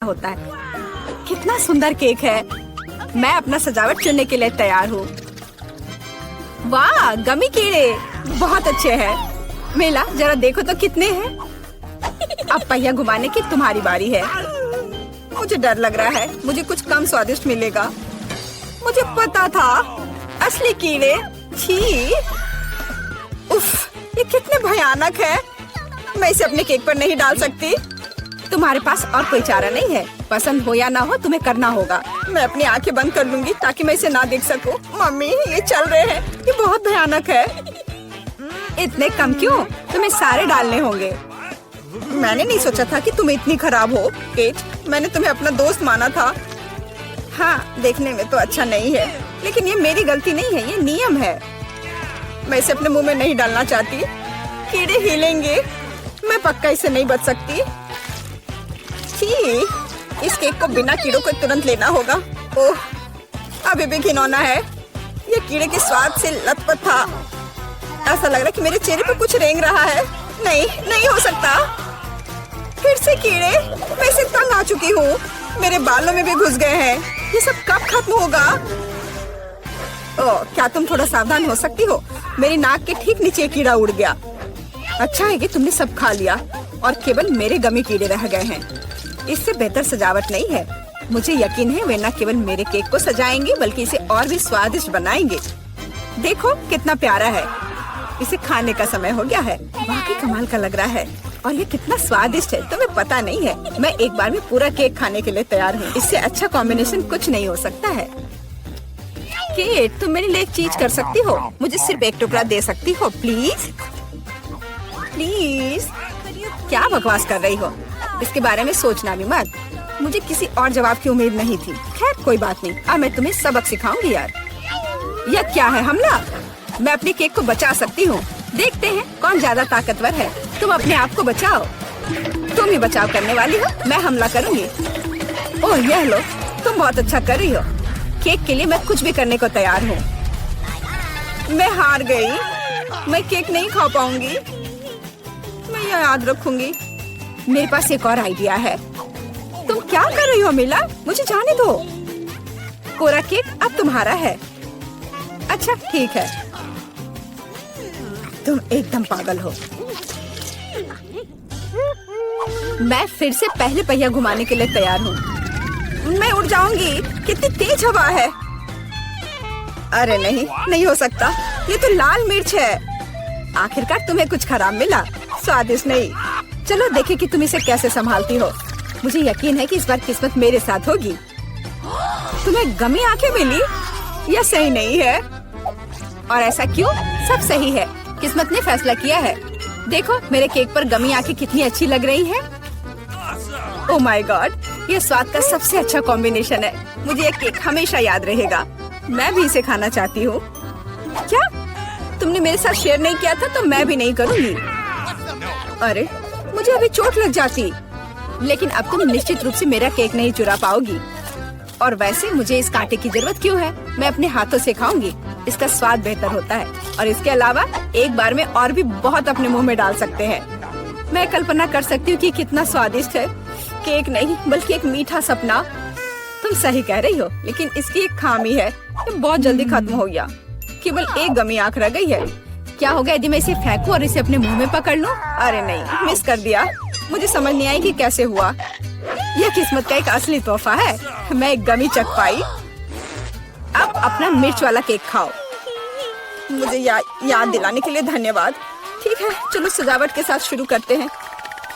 होता है। कितना सुंदर केक है। मैं अपना सजावट चुनने के लिए तैयार हूँ। वाह, गमी कीड़े बहुत अच्छे हैं। मेला जरा देखो तो कितने हैं। अब पहिया घुमाने की तुम्हारी बारी है। मुझे डर लग रहा है, मुझे कुछ कम स्वादिष्ट मिलेगा। मुझे पता था, असली कीड़े। छी, उफ, ये कितने भयानक है। मैं इसे अपने केक पर नहीं डाल सकती। तुम्हारे पास और कोई चारा नहीं है। पसंद हो या ना हो, तुम्हें करना होगा। मैं अपनी आंखें बंद कर लूंगी ताकि मैं इसे ना देख सकूं। मम्मी, ये चल रहे हैं, ये बहुत भयानक है। इतने कम क्यों? तुम्हें सारे डालने होंगे। मैंने नहीं सोचा था कि तुम इतनी खराब हो केट। मैंने तुम्हें अपना दोस्त माना था। हाँ, देखने में तो अच्छा नहीं है, लेकिन ये मेरी गलती नहीं है, ये नियम है। मैं इसे अपने मुंह में नहीं डालना चाहती। कीड़े हिलेंगे। मैं पक्का इसे नहीं बच सकती। छी, इस केक को बिना कीड़ों को तुरंत लेना होगा। ओह, अभी भी घिनौना है। ये कीड़े के स्वाद से लथपथ था। ऐसा लग रहा है कि मेरे चेहरे पर कुछ रेंग रहा है। नहीं, नहीं हो सकता। फिर से कीड़े। मैं इसे तंग आ चुकी हूँ। मेरे बालों में भी घुस गए हैं। ये सब कब खत्म होगा? ओह, क्या तुम थोड़ा सावधान हो सकती हो? मेरी नाक के ठीक नीचे कीड़ा उड़ गया। अच्छा है कि तुमने सब खा लिया और केवल मेरे गमी कीड़े रह गए हैं। इससे बेहतर सजावट नहीं है। मुझे यकीन है वे न केवल मेरे केक को सजाएंगे बल्कि इसे और भी स्वादिष्ट बनाएंगे। देखो कितना प्यारा है। इसे खाने का समय हो गया है। वाकई कमाल का लग रहा है और ये कितना स्वादिष्ट है तुम्हें पता नहीं है। मैं एक बार में पूरा केक खाने के लिए तैयार हूँ। इससे अच्छा कॉम्बिनेशन कुछ नहीं हो सकता है। केट, तुम मेरे लिए एक चीज कर सकती हो। मुझे सिर्फ एक टुकड़ा दे सकती हो प्लीज? प्लीज। क्या बकवास कर रही हो? इसके बारे में सोचना भी मत। मुझे किसी और जवाब की उम्मीद नहीं थी। खैर कोई बात नहीं, अब मैं तुम्हें सबक सिखाऊंगी यार। यह क्या है, हमला? मैं अपने केक को बचा सकती हूँ। देखते हैं कौन ज्यादा ताकतवर है। तुम अपने आप को बचाओ। तुम ही बचाव करने वाली हो, मैं हमला करूंगी। ओह, यह लो, तुम बहुत अच्छा कर रही हो। केक के लिए मैं कुछ भी करने को तैयार हूँ। मैं हार गई। मैं केक नहीं खा पाऊंगी। मैं यह याद रखूंगी। मेरे पास एक और आइडिया है। तुम क्या कर रही हो मिला? मुझे जाने दो। पूरा केक अब तुम्हारा है। अच्छा ठीक है। तुम एकदम पागल हो। मैं फिर से पहले पहिया घुमाने के लिए तैयार हूँ। मैं उड़ जाऊंगी। कितनी तेज हवा है। अरे नहीं, नहीं हो सकता। ये तो लाल मिर्च है। आखिरकार तुम्हें कुछ खराब मिला। स्वादिष्ट नहीं। चलो देखें कि तुम इसे कैसे संभालती हो। मुझे यकीन है कि इस बार किस्मत मेरे साथ होगी। तुम्हें गमी आंखें मिली? यह सही नहीं है। और ऐसा क्यों? सब सही है। किस्मत ने फैसला किया है। देखो मेरे केक पर गमी आंखें कितनी अच्छी लग रही हैं। ओह माय गॉड, ये स्वाद का सबसे अच्छा कॉम्बिनेशन है। मुझे ये केक हमेशा याद रहेगा। मैं भी इसे खाना चाहती हूँ। क्या तुमने मेरे साथ शेयर नहीं किया था तो मैं भी नहीं करूँगी। अरे मुझे अभी चोट लग जाती। लेकिन अब तुम निश्चित रूप से मेरा केक नहीं चुरा पाओगी। और वैसे मुझे इस कांटे की जरूरत क्यों है? मैं अपने हाथों से खाऊंगी। इसका स्वाद बेहतर होता है और इसके अलावा एक बार में और भी बहुत अपने मुंह में डाल सकते हैं। मैं कल्पना कर सकती हूँ कि कितना स्वादिष्ट है। केक नहीं बल्कि एक मीठा सपना। तुम सही कह रही हो, लेकिन इसकी एक खामी है। ये बहुत जल्दी खत्म हो गया। केवल एक गमी आंख रह गई है। क्या होगा यदि मैं इसे फेंकूं और इसे अपने मुंह में पकड़ लूं? अरे नहीं, मिस कर दिया। मुझे समझ नहीं आई कि कैसे हुआ। यह किस्मत का एक असली तोहफा है। मैं एक गमी चख पाई। अब अपना मिर्च वाला केक खाओ। मुझे याद दिलाने के लिए धन्यवाद। ठीक है, चलो सजावट के साथ शुरू करते हैं।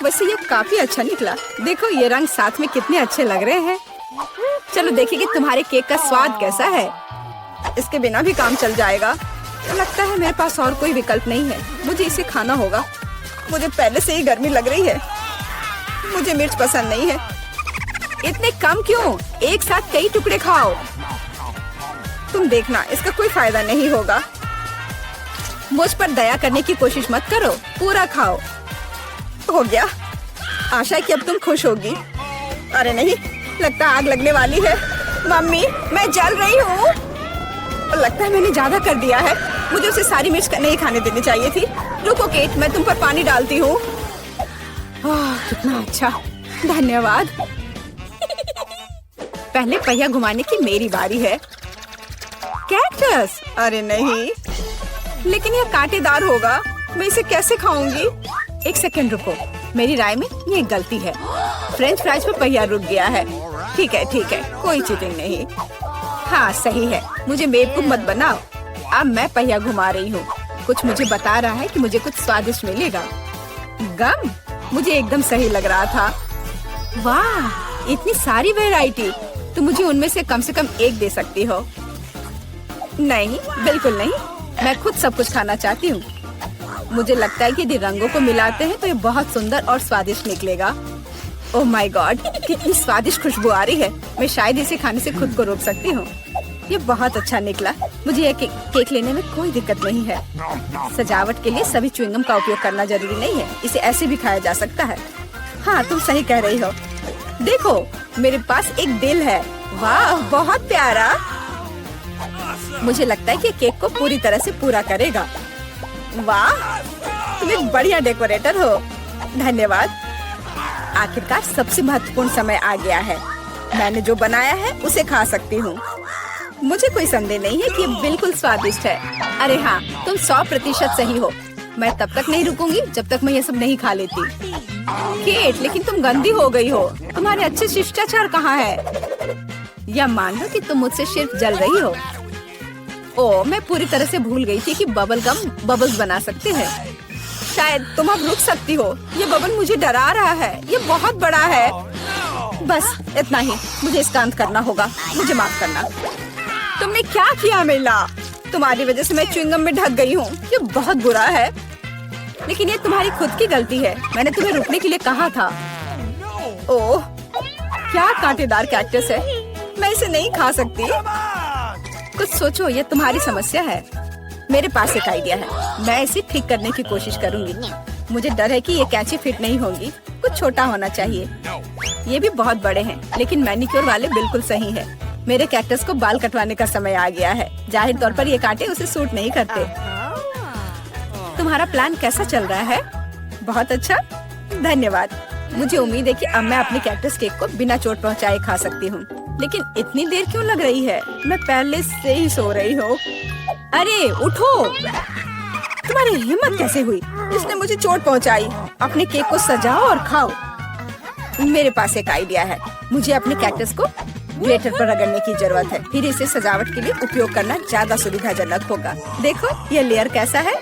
वैसे ये काफी अच्छा निकला। देखो ये रंग साथ में कितने अच्छे लग रहे हैं। चलो देखिए कि तुम्हारे केक का स्वाद कैसा है। इसके बिना भी काम चल जाएगा। लगता है मेरे पास और कोई विकल्प नहीं है। मुझे इसे खाना होगा। मुझे पहले से ही गर्मी लग रही है। मुझे मिर्च पसंद नहीं है। इतने कम क्यों? एक साथ कई टुकड़े खाओ। तुम देखना, इसका कोई फायदा नहीं होगा। मुझ पर दया करने की कोशिश मत करो। पूरा खाओ। हो गया। आशा है कि अब तुम खुश होगी। अरे नहीं, लगता आग लगने वाली है। मम्मी, मैं जल रही हूँ। लगता है मैंने ज्यादा कर दिया है। मुझे उसे सारी मिर्च नहीं खाने देनी चाहिए थी। रुको केट, मैं तुम पर पानी डालती हूँ। कितना अच्छा, धन्यवाद। पहले पहिया घुमाने की मेरी बारी है। कैक्टस? अरे नहीं, लेकिन यह कांटेदार होगा। मैं इसे कैसे खाऊंगी? एक सेकंड रुको, मेरी राय में ये गलती है। फ्रेंच फ्राइज पर पहिया रुक गया है। ठीक है, कोई चीटिंग नहीं। हाँ सही है, मुझे बेवकूफ मत बनाओ। अब मैं पहिया घुमा रही हूँ। कुछ मुझे बता रहा है कि मुझे कुछ स्वादिष्ट मिलेगा। गम? मुझे एकदम सही लग रहा था। वाह, इतनी सारी वैरायटी। तो मुझे उनमें से कम एक दे सकती हो। नहीं, बिल्कुल नहीं, मैं खुद सब कुछ खाना चाहती हूँ। मुझे लगता है कि यदि रंगों को मिलाते हैं तो ये बहुत सुंदर और स्वादिष्ट निकलेगा। ओह माय गॉड, कितनी स्वादिष्ट खुशबू आ रही है। मैं शायद इसे खाने से खुद को रोक सकती हूँ। ये बहुत अच्छा निकला। मुझे यह केक लेने में कोई दिक्कत नहीं है। सजावट के लिए सभी च्युइंगम का उपयोग करना जरूरी नहीं है। इसे ऐसे भी खाया जा सकता है। हाँ, तुम सही कह रही हो। देखो, मेरे पास एक दिल है। वाह, बहुत प्यारा। मुझे लगता है कि केक को पूरी तरह से पूरा करेगा। वाह, तुम एक बढ़िया डेकोरेटर हो। धन्यवाद। आखिरकार सबसे महत्वपूर्ण समय आ गया है। मैंने जो बनाया है उसे खा सकती हूँ। मुझे कोई संदेह नहीं है कि ये बिल्कुल स्वादिष्ट है। अरे हाँ, तुम 100% सही हो। मैं तब तक नहीं रुकूंगी जब तक मैं ये सब नहीं खा लेती। केट, लेकिन तुम गंदी हो गई हो। तुम्हारे अच्छे शिष्टाचार कहाँ है? या मान लो कि तुम मुझसे सिर्फ जल रही हो। ओह, मैं पूरी तरह से भूल गई थी कि बबल गम बबल्स बना सकते हैं। शायद तुम अब रुक सकती हो। ये बबल मुझे डरा रहा है। ये बहुत बड़ा है। बस इतना ही, मुझे इसका अंत करना होगा। मुझे माफ करना। तुमने क्या किया मिला? तुम्हारी वजह से मैं च्युइंगम में ढक गई हूँ। ये बहुत बुरा है, लेकिन ये तुम्हारी खुद की गलती है। मैंने तुम्हें रुकने के लिए कहा था। ओह, क्या कांटेदार कैक्टस है। मैं इसे नहीं खा सकती। कुछ सोचो, ये तुम्हारी समस्या है। मेरे पास एक आइडिया है। मैं इसे ठीक करने की कोशिश करूंगी। मुझे डर है कि ये कैंची फिट नहीं होगी। कुछ छोटा होना चाहिए। ये भी बहुत बड़े हैं, लेकिन मैनिक्योर वाले बिल्कुल सही है। मेरे कैक्टस को बाल कटवाने का समय आ गया है। जाहिर तौर पर ये कांटे उसे सूट नहीं करते। तुम्हारा प्लान कैसा चल रहा है? बहुत अच्छा, धन्यवाद। मुझे उम्मीद है कि अब मैं अपने कैक्टस केक को बिना चोट पहुंचाए खा सकती हूँ। लेकिन इतनी देर क्यों लग रही है? मैं पहले से ही सो रही हूँ। अरे उठो, तुम्हारी हिम्मत कैसे हुई? इसने मुझे चोट पहुंचाई। अपने केक को सजाओ और खाओ। मेरे पास एक आइडिया है। मुझे अपने कैक्टस को ग्रेटर पर रगड़ने की जरूरत है। फिर इसे सजावट के लिए उपयोग करना ज्यादा सुविधाजनक होगा। देखो, ये लेयर कैसा है।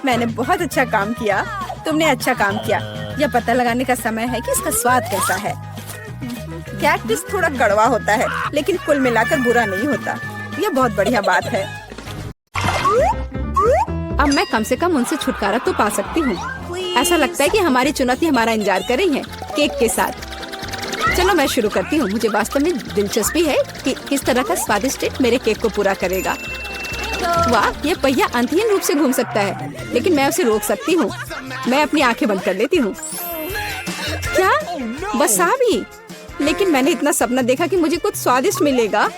मैंने बहुत अच्छा काम किया। तुमने अच्छा काम किया। यह पता लगाने का समय है कि इसका स्वाद कैसा है। कैक्टस थोड़ा कड़वा होता है, लेकिन कुल मिलाकर बुरा नहीं होता। यह बहुत बढ़िया बात है। अब मैं कम से कम उनसे छुटकारा तो पा सकती हूँ। ऐसा लगता है कि हमारी चुनौती हमारा इंतजार कर रही है केक के साथ। चलो मैं शुरू करती हूँ। मुझे वास्तव में दिलचस्पी है कि किस तरह का स्वादिष्ट केक मेरे केक को पूरा करेगा। वाह, ये पहिया अंतहीन रूप से घूम सकता है, लेकिन मैं उसे रोक सकती हूँ। मैं अपनी आंखें बंद कर लेती हूँ। क्या? बस आ भी? लेकिन मैंने इतना सपना देखा कि मुझे कुछ स्वादिष्ट मिलेगा।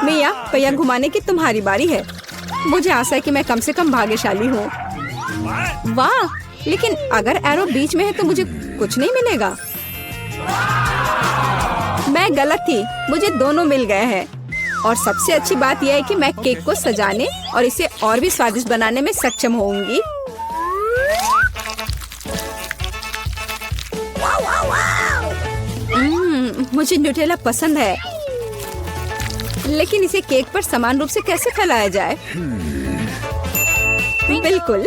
मिया, पहिया घुमाने की तुम्हारी बारी है। मुझे आशा है कि मैं कम से कम भाग्यशाली हूँ। वाह, लेकिन अगर एरो बीच में है तो मुझे कुछ नहीं मिलेगा। मैं गलत थी, मुझे दोनों मिल गए हैं। और सबसे अच्छी बात यह है कि मैं केक को सजाने और इसे और भी स्वादिष्ट बनाने में सक्षम होंगी। मुझे न्यूटेला पसंद है, लेकिन इसे केक पर समान रूप से कैसे फैलाया जाए? बिल्कुल।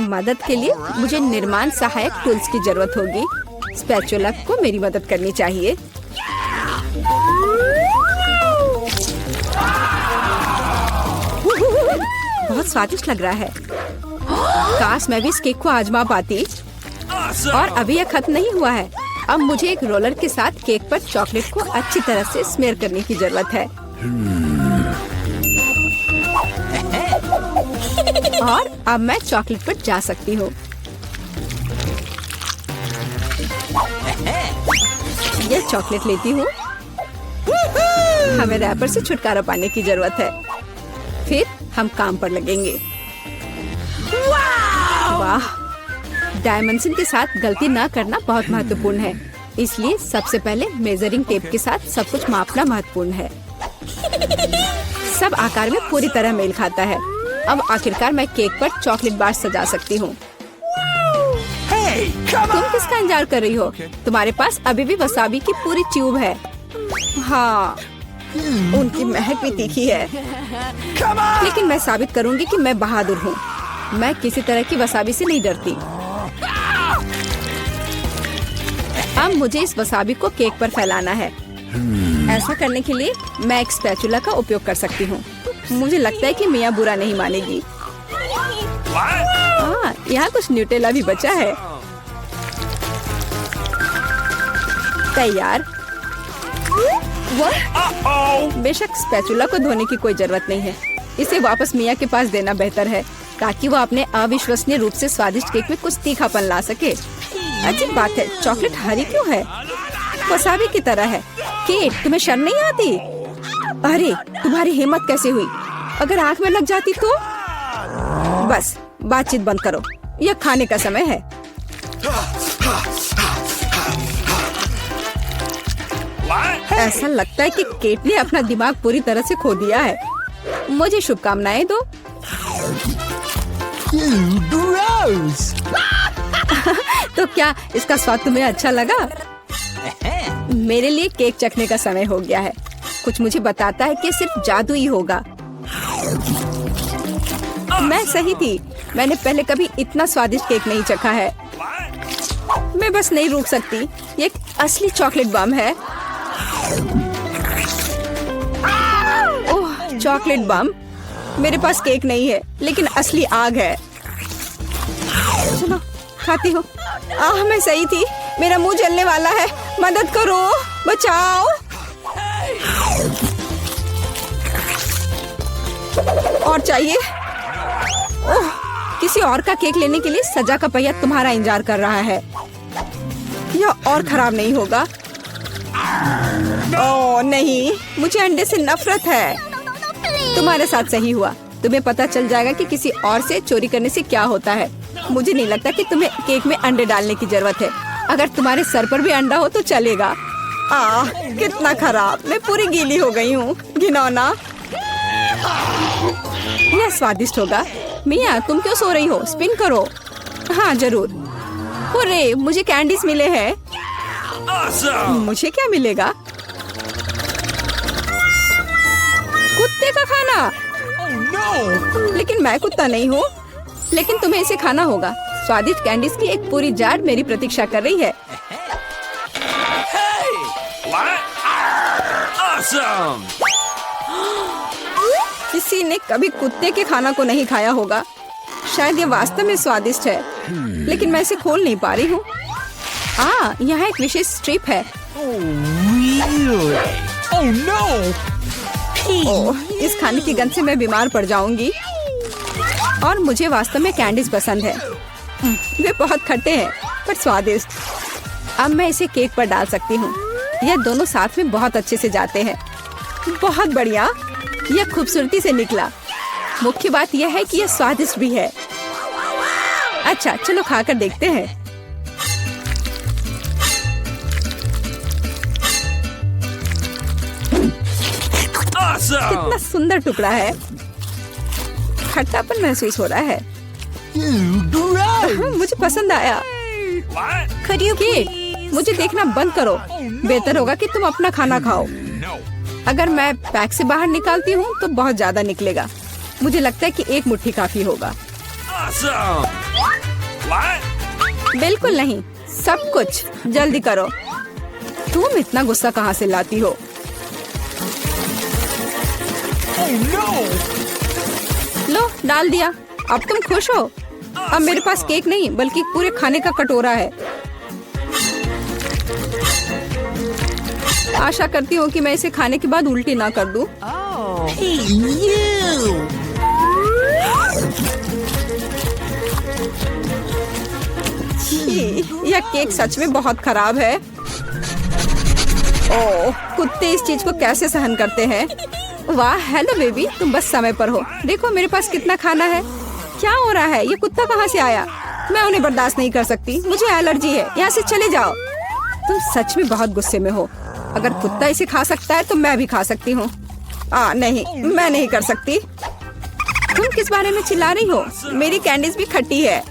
मदद के लिए मुझे निर्माण सहायक टूल्स की जरूरत होगी। स्पैचुला को मेरी मदद करनी चाहिए। बहुत स्वादिष्ट लग रहा है। काश मैं भी इस केक को आजमा पाती। और अभी यह खत्म नहीं हुआ है। अब मुझे एक रोलर के साथ केक पर चॉकलेट को अच्छी तरह से स्मेयर करने की जरूरत है। और अब मैं चॉकलेट पर जा सकती हूँ। यह चॉकलेट लेती हूँ। हमें रैपर से छुटकारा पाने की जरूरत है। फिर हम काम पर लगेंगे। वाह, डायमेंशन के साथ गलती न करना बहुत महत्वपूर्ण है। इसलिए सबसे पहले मेजरिंग टेप के साथ सब कुछ मापना महत्वपूर्ण है। सब आकार में पूरी तरह मेल खाता है। अब आखिरकार मैं केक पर चॉकलेट बार सजा सकती हूँ। तुम किसका इंतजार कर रही हो? तुम्हारे पास अभी भी वसाबी की पूरी ट्यूब है। हाँ, उनकी महक भी तीखी है। लेकिन मैं साबित करूंगी कि मैं बहादुर हूँ। मैं किसी तरह की वसाबी से नहीं डरती। अब मुझे इस वसाबी को केक पर फैलाना है। ऐसा करने के लिए मैं एक स्पैचुला का उपयोग कर सकती हूँ। मुझे लगता है कि मियाँ बुरा नहीं मानेगी। यहाँ कुछ न्यूटेला भी बचा है। तैयार। बेशक स्पैचुला को धोने की कोई जरूरत नहीं है। इसे वापस मियाँ के पास देना बेहतर है ताकि वो अपने अविश्वसनीय रूप से स्वादिष्ट केक में कुछ तीखापन ला सके। अजीब बात है, चॉकलेट हरी क्यों है? वसाबी की तरह है। केट, तुम्हें शर्म नहीं आती? अरे, तुम्हारी हिम्मत कैसे हुई? अगर आँख में लग जाती तो? बस बातचीत बंद करो, यह खाने का समय है। ऐसा लगता है कि केट ने अपना दिमाग पूरी तरह से खो दिया है। मुझे शुभकामनाएं दो। तो क्या इसका स्वाद तुम्हें अच्छा लगा? मेरे लिए केक चखने का समय हो गया है। कुछ मुझे बताता है कि सिर्फ जादू ही होगा। मैं सही थी। मैंने पहले कभी इतना स्वादिष्ट केक नहीं चखा है। मैं बस नहीं रुक सकती। ये एक असली चॉकलेट बम है। ओह, चॉकलेट बम। मेरे पास केक नहीं है, लेकिन असली आग है। चलो खाती हूँ। मैं सही थी। मेरा मुंह जलने वाला है। मदद करो, बचाओ। और चाहिए? ओह, किसी और का केक लेने के लिए सजा का पहिया तुम्हारा इंतजार कर रहा है। यह और खराब नहीं होगा। ओह नहीं, मुझे अंडे से नफरत है। तुम्हारे साथ सही हुआ। तुम्हें पता चल जाएगा कि किसी और से चोरी करने से क्या होता है। मुझे नहीं लगता कि तुम्हें केक में अंडे डालने की जरूरत है। अगर तुम्हारे सर पर भी अंडा हो तो चलेगा। कितना खराब। मैं पूरी गीली हो गई हूँ। घिनौना। यह स्वादिष्ट होगा। मिया, तुम क्यों सो रही हो? स्पिन करो। हाँ जरूर। अरे, मुझे कैंडीज मिले हैं। मुझे क्या मिलेगा? कुत्ते का खाना। लेकिन मैं कुत्ता नहीं हूँ। लेकिन तुम्हें इसे खाना होगा। स्वादिष्ट कैंडीज की एक पूरी जार मेरी प्रतीक्षा कर रही है। किसी ने कभी कुत्ते के खाना को नहीं खाया होगा। शायद ये वास्तव में स्वादिष्ट है, लेकिन मैं इसे खोल नहीं पा रही हूँ। यहाँ एक विशेष स्ट्रिप है। ओह, इस खाने की गंध से मैं बीमार पड़ जाऊंगी। और मुझे वास्तव में कैंडीज पसंद है। वे बहुत खट्टे हैं पर स्वादिष्ट। अब मैं इसे केक पर डाल सकती हूँ। यह दोनों साथ में बहुत अच्छे से जाते हैं। बहुत बढ़िया। यह खूबसूरती से निकला। मुख्य बात यह है कि यह स्वादिष्ट भी है। अच्छा, चलो खाकर देखते हैं। कितना सुंदर टुकड़ा है। खट्टापन महसूस हो रहा है। मुझे पसंद आया। केक, मुझे देखना बंद करो। बेहतर होगा कि तुम अपना खाना खाओ। अगर मैं पैक से बाहर निकालती हूँ तो बहुत ज्यादा निकलेगा। मुझे लगता है कि एक मुट्ठी काफी होगा। बिल्कुल नहीं, सब कुछ। जल्दी करो। तुम इतना गुस्सा कहाँ से लाती हो? लो, डाल दिया। अब तुम खुश हो? अब मेरे पास केक नहीं बल्कि पूरे खाने का कटोरा है। आशा करती हूँ कि मैं इसे खाने के बाद उल्टी ना कर दूं। यह केक सच में बहुत खराब है। ओह, कुत्ते इस चीज को कैसे सहन करते हैं? वाह, हेलो बेबी, तुम बस समय पर हो। देखो मेरे पास कितना खाना है। क्या हो रहा है? ये कुत्ता कहाँ से आया? मैं उन्हें बर्दाश्त नहीं कर सकती। मुझे एलर्जी है। यहाँ से चले जाओ। तुम सच में बहुत गुस्से में हो। अगर कुत्ता इसे खा सकता है तो मैं भी खा सकती हूँ। नहीं, मैं नहीं कर सकती। तुम किस बारे में चिल्ला रही हो? मेरी कैंडीज भी खट्टी है,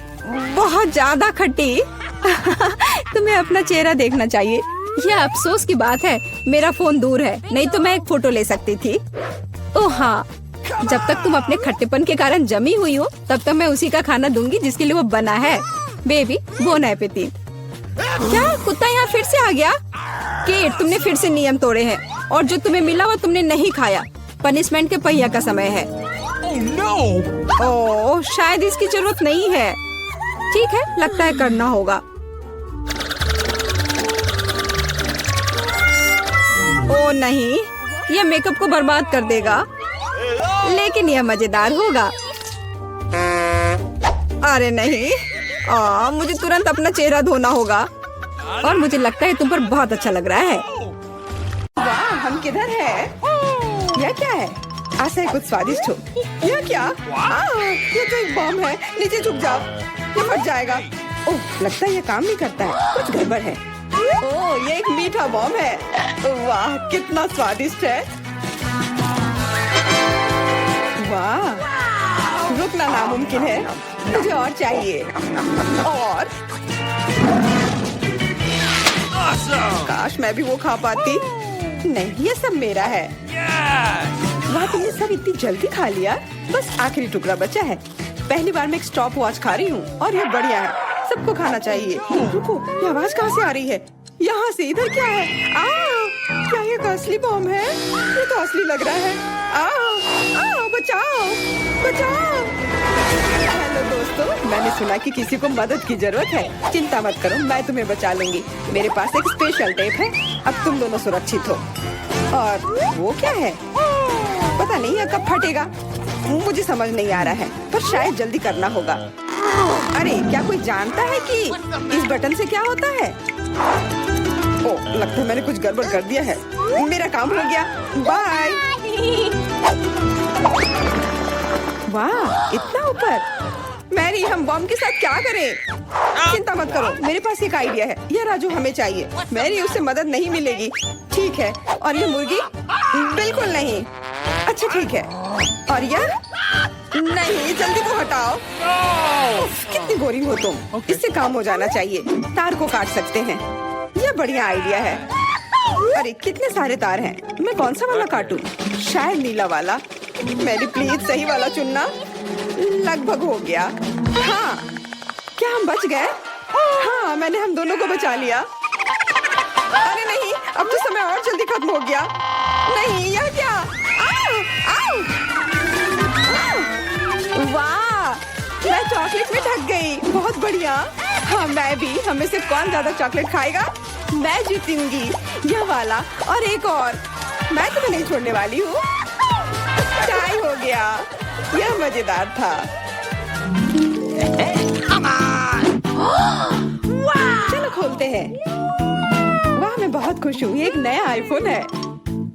बहुत ज्यादा खट्टी। तुम्हें अपना चेहरा देखना चाहिए। यह अफसोस की बात है, मेरा फोन दूर है, नहीं तो मैं एक फोटो ले सकती थी। ओह हाँ, जब तक तुम अपने खट्टेपन के कारण जमी हुई हो तब तक मैं उसी का खाना दूंगी जिसके लिए वो बना है। Baby, bone appétit. क्या कुत्ता यहाँ फिर से आ गया? केट, तुमने फिर से नियम तोड़े हैं और जो तुम्हें मिला वो तुमने नहीं खाया। पनिशमेंट के पहिया का समय है। ओह, शायद इसकी जरूरत नहीं है। ठीक है, लगता है करना होगा। ओह नहीं, यह मेकअप को बर्बाद कर देगा, लेकिन यह मजेदार होगा। अरे नहीं, मुझे तुरंत अपना चेहरा धोना होगा और मुझे लगता है तुम पर बहुत अच्छा लग रहा है। वाह, हम किधर है? यह क्या है? आशा है कुछ स्वादिष्ट हो। यह क्या? यह तो एक बम है। नीचे झुक जाओ, ये फट जाएगा। ओह, लगता है यह काम नहीं करता है, कुछ गड़बड़ है। ओह, ये एक मीठा बम है। वाह, कितना स्वादिष्ट है। वाह, रुकना नामुमकिन है। मुझे और चाहिए। और काश मैं भी वो खा पाती। नहीं, ये सब मेरा है। वाह, तुमने सब इतनी जल्दी खा लिया। बस आखिरी टुकड़ा बचा है। पहली बार मैं एक स्टॉप वॉच खा रही हूँ और ये बढ़िया है। सबको खाना चाहिए। रुको, ये आवाज कहाँ से आ रही है? यहाँ से। इधर क्या है? क्या ये असली बम है? ये तो असली लग रहा है। बचाओ, बचाओ। हेलो दोस्तों, मैंने सुना कि किसी को मदद की जरूरत है। चिंता मत करो, मैं तुम्हें बचा लूंगी। मेरे पास एक स्पेशल टेप है। अब तुम दोनों सुरक्षित हो। और वो क्या है? पता नहीं यह कब फटेगा, मुझे समझ नहीं आ रहा है, पर शायद जल्दी करना होगा। अरे, क्या कोई जानता है कि इस बटन से क्या होता है? ओह, लगता है मैंने कुछ गड़बड़ कर दिया है। मेरा काम हो गया, बाय। वाह, इतना ऊपर। मैरी, हम बम के साथ क्या करें? चिंता मत करो, मेरे पास एक आइडिया है। यह राजू हमें चाहिए। मैरी, उससे मदद नहीं मिलेगी। ठीक है, और ये मुर्गी? बिल्कुल नहीं। अच्छा ठीक है। और यह? नहीं, जल्दी को हटाओ। कितनी बोरिंग हो तुम। इससे काम हो जाना चाहिए। तार को काट सकते हैं। यह बढ़िया आइडिया है। अरे, कितने सारे तार हैं। मैं कौन सा वाला काटूं? शायद नीला वाला। मेरी प्लीज सही वाला चुनना। लगभग हो गया। हाँ, क्या हम बच गए? हाँ, मैंने हम दोनों को बचा लिया। अरे नहीं, अब तो समय और जल्दी खत्म हो गया। नहीं, यह क्या? आओ! वाह, मैं चॉकलेट में ढक गई। बहुत बढ़िया। हाँ, मैं भी। हमें से कौन ज्यादा चॉकलेट खाएगा? मैं जीतूंगी। यह वाला और एक और। मैं तुम्हें नहीं छोड़ने वाली हूँ। टाई हो गया। यह मजेदार था। चलो खोलते हैं। वाह, मैं बहुत खुश हूँ। ये एक नया आईफोन है।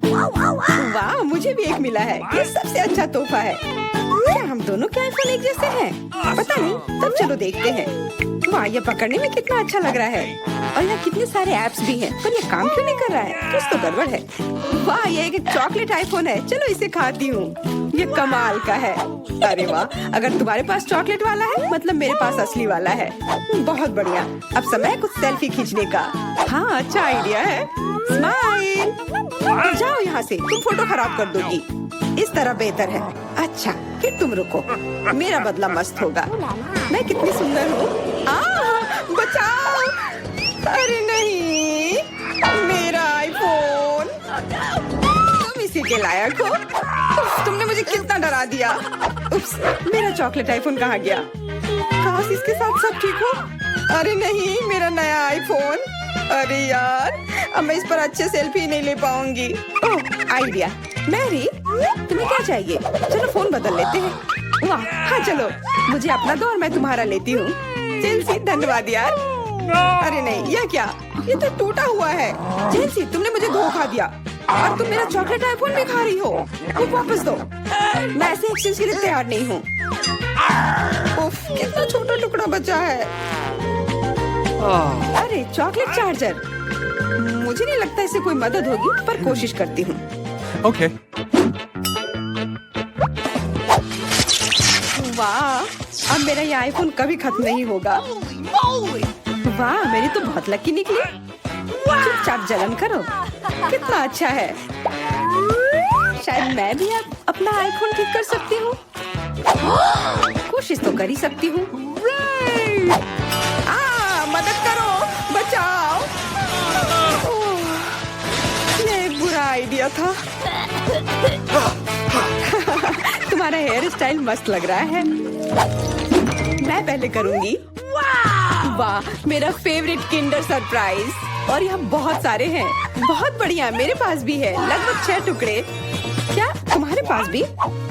वाह, मुझे भी एक मिला है। ये सबसे अच्छा तोहफा है। क्या हम दोनों के आईफोन एक जैसे हैं? पता नहीं, तब चलो देखते हैं। वाह, ये पकड़ने में कितना अच्छा लग रहा है। और यहाँ कितने सारे ऐप्स भी हैं, पर ये काम क्यों नहीं कर रहा है? कुछ तो गड़बड़ है। वाह, ये एक चॉकलेट आईफोन है। चलो इसे खाती हूँ। ये कमाल का है। अरे वाह, अगर तुम्हारे पास चॉकलेट वाला है मतलब मेरे पास असली वाला है। बहुत बढ़िया। अब समय है कुछ सेल्फी खींचने का। हाँ, अच्छा आइडिया है। स्माइल। जाओ यहाँ से, तुम फोटो खराब कर दोगी। इस तरह बेहतर है। अच्छा, फिर तुम रुको, मेरा बदला मस्त होगा। मैं कितनी सुंदर हूँ। बचाओ। अरे नहीं, मेरा आईफोन। तुम इसी के लायक हो। तुमने मुझे कितना डरा दिया। उप्स, मेरा चॉकलेट आईफोन कहाँ गया? काश इसके साथ सब ठीक हो। अरे नहीं, मेरा नया आईफोन। अरे यार, अब मैं इस पर अच्छे सेल्फी नहीं ले पाऊंगी। ओह, आइडिया। मैरी, तुम्हें क्या चाहिए? चलो फोन बदल लेते हैं। वाह, हाँ चलो, मुझे अपना दो और मैं तुम्हारा लेती हूँ। जेलसी, धन्यवाद यार। अरे नहीं, यह क्या? ये तो टूटा हुआ है। जेलसी, तुमने मुझे धोखा दिया और तुम मेरा चॉकलेट आईफोन भी खा रही हो। वो वापस दो। मैं ऐसे एक्सचेंज के लिए तैयार नहीं हूँ। उफ, कितना छोटा टुकड़ा बचा है। अरे चॉकलेट चार्जर, मुझे नहीं लगता इससे कोई मदद होगी, पर कोशिश करती हूँ। Okay. वाह, अब मेरा ये आईफोन कभी खत्म नहीं होगा। वाह, मेरी तो बहुत लकी निकली। चुपचाप जलन करो, कितना अच्छा है। शायद मैं भी अब अपना आईफोन ठीक कर सकती हूँ। कोशिश तो कर ही सकती हूँ। मदद करो, बचाओ। ये एक बुरा आइडिया था। तुम्हारा हेयर स्टाइल मस्त लग रहा है। मैं पहले करूंगी। वाह, मेरा फेवरेट किंडर सरप्राइज। और यहाँ बहुत सारे हैं। बहुत बढ़िया, मेरे पास भी है लगभग 6 टुकड़े। क्या तुम्हारे पास भी?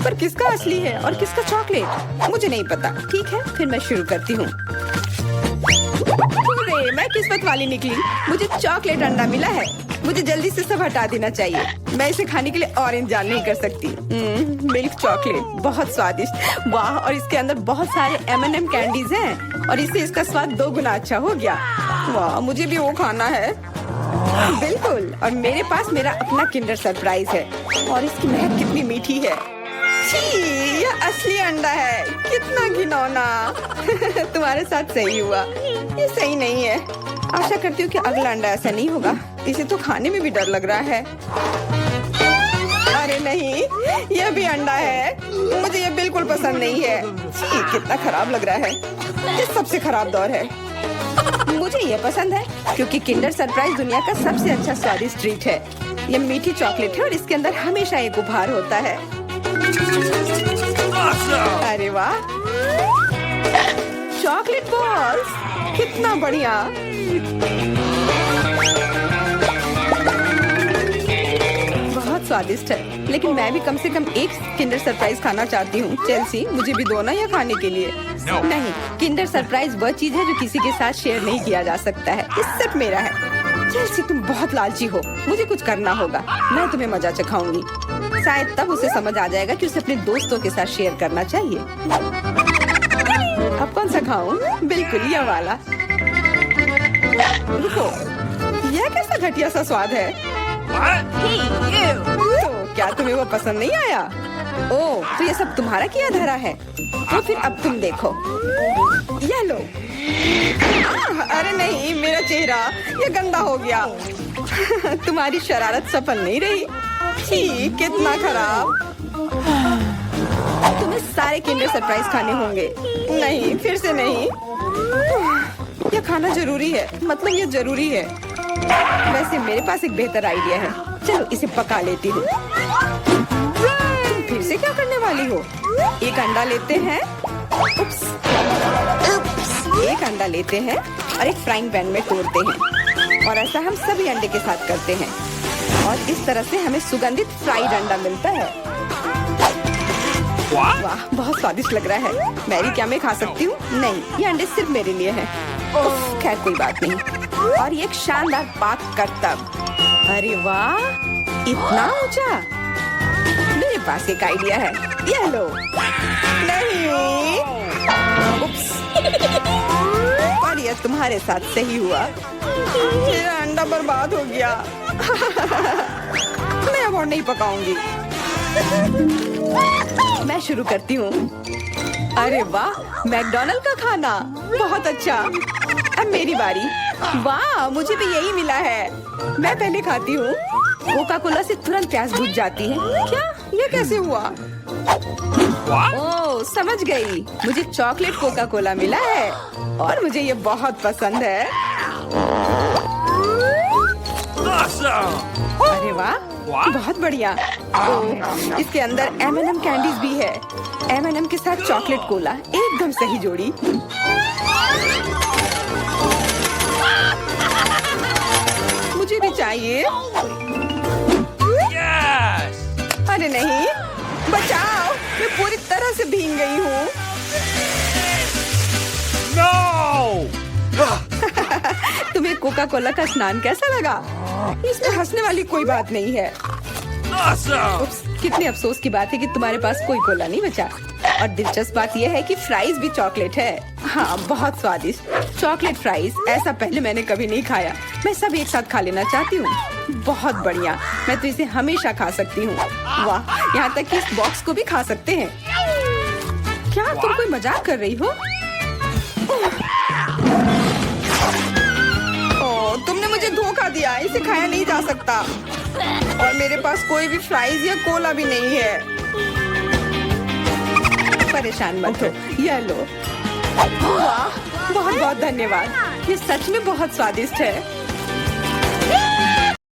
पर किसका असली है और किसका चॉकलेट? मुझे नहीं पता। ठीक है, फिर मैं शुरू करती हूँ। मैं किस्मत वाली निकली। मुझे चॉकलेट अंडा मिला है। मुझे जल्दी से सब हटा देना चाहिए। मैं इसे खाने के लिए और इंतजार नहीं कर सकती। मिल्क चॉकलेट बहुत स्वादिष्ट। वाह, और इसके अंदर बहुत सारे M&M कैंडीज हैं और इससे इसका स्वाद 2 गुना अच्छा हो गया। वाह, मुझे भी वो खाना है। बिल्कुल, और मेरे पास मेरा अपना किंडर सरप्राइज है और इसकी महक कितनी मीठी है। छी, यह असली अंडा है। कितना घिनौना। तुम्हारे साथ सही हुआ। ये सही नहीं है। आशा करती हूँ कि अगला अंडा ऐसा नहीं होगा। इसे तो खाने में भी डर लग रहा है। अरे नहीं, यह भी अंडा है। मुझे ये बिल्कुल पसंद नहीं है। छी, कितना खराब लग रहा है। ये सबसे खराब दौर है। मुझे ये पसंद है क्योंकि किंडर सरप्राइज दुनिया का सबसे अच्छा स्वादिष्ट ट्रीट है। ये मीठी चॉकलेट है और इसके अंदर हमेशा एक उपहार होता है। अरे वाह, चॉकलेट बॉल्स, कितना बढ़िया। बहुत स्वादिष्ट है, लेकिन मैं भी कम से कम एक किंडर सरप्राइज खाना चाहती हूँ। चेल्सी, मुझे भी दो ना यह खाने के लिए। नहीं, किंडर सरप्राइज वह चीज है जो किसी के साथ शेयर नहीं किया जा सकता है। ये सिर्फ मेरा है। चेल्सी, तुम बहुत लालची हो। मुझे कुछ करना होगा। मैं तुम्हें मजा चखाऊंगी। शायद तब उसे समझ आ जाएगा कि उसे अपने दोस्तों के साथ शेयर करना चाहिए। अब कौन सा खाऊं? बिल्कुल यह वाला। रुको, यह कैसा घटिया सा स्वाद है? तो क्या तुम्हें वो पसंद नहीं आया? ओह, तो ये सब तुम्हारा किया धरा है। तो फिर अब तुम देखो, यह लो। अरे नहीं, मेरा चेहरा ये गंदा हो गया। तुम्हारी शरारत सफल नहीं रही। छी, कितना खराब। तुम्हें सारे किंडर सरप्राइज खाने होंगे। नहीं, फिर से नहीं। यह खाना जरूरी है, मतलब ये जरूरी है। वैसे मेरे पास एक बेहतर आइडिया है। चलो इसे पका लेती हूँ। तुम फिर से क्या करने वाली हो? एक अंडा लेते हैं। उप्स। एक अंडा लेते हैं और एक फ्राइंग पैन में तोड़ते हैं और ऐसा हम सभी अंडे के साथ करते हैं और इस तरह से हमें सुगंधित फ्राइड अंडा मिलता है। वाह, बहुत स्वादिष्ट लग रहा है। मैरी, क्या मैं खा सकती हूँ? नहीं, ये अंडे सिर्फ मेरे लिए हैं। खैर कोई बात नहीं। और ये एक शानदार पाक करतब। अरे वाह, इतना ऊंचा। मेरे पास एक आइडिया है। ये लो। नहीं, उप्स। और ये तुम्हारे साथ सही हुआ। मेरा अंडा बर्बाद हो गया। मैं अब और नहीं पकाऊंगी। मैं शुरू करती हूँ। अरे वाह, मैकडॉनल्ड का खाना, बहुत अच्छा। अब मेरी बारी। वाह, मुझे भी यही मिला है। मैं पहले खाती हूँ। कोका कोला से तुरंत प्यास बुझ जाती है। क्या? ये कैसे हुआ? ओह, समझ गई। मुझे चॉकलेट कोका कोला मिला है और मुझे ये बहुत पसंद है। अरे वाह, बहुत बढ़िया। इसके अंदर M&M कैंडीज भी है। M&M के साथ चॉकलेट कोला, एकदम सही जोड़ी। मुझे भी चाहिए। अरे नहीं, बचाओ, मैं पूरी तरह से भीग गई हूँ। तुम्हें कोका कोला का स्नान कैसा लगा? इसमें हंसने वाली कोई बात नहीं है। उप्स, कितने अफसोस की बात है कि तुम्हारे पास कोई कोला नहीं बचा। और दिलचस्प बात यह है कि फ्राइज भी चॉकलेट है। हाँ, बहुत स्वादिष्ट चॉकलेट फ्राइज, ऐसा पहले मैंने कभी नहीं खाया। मैं सब एक साथ खा लेना चाहती हूँ। बहुत बढ़िया, मैं तो इसे हमेशा खा सकती हूँ। वाह, यहाँ तक कि इस बॉक्स को भी खा सकते हैं। क्या तुम कोई मजाक कर रही हो? ओह, तुमने मुझे धोखा दिया। इसे खाया नहीं जा सकता और मेरे पास कोई भी फ्राइज या कोला भी नहीं है। परेशान मत हो, यह लो। वाह, बहुत बहुत धन्यवाद। ये सच में बहुत स्वादिष्ट है।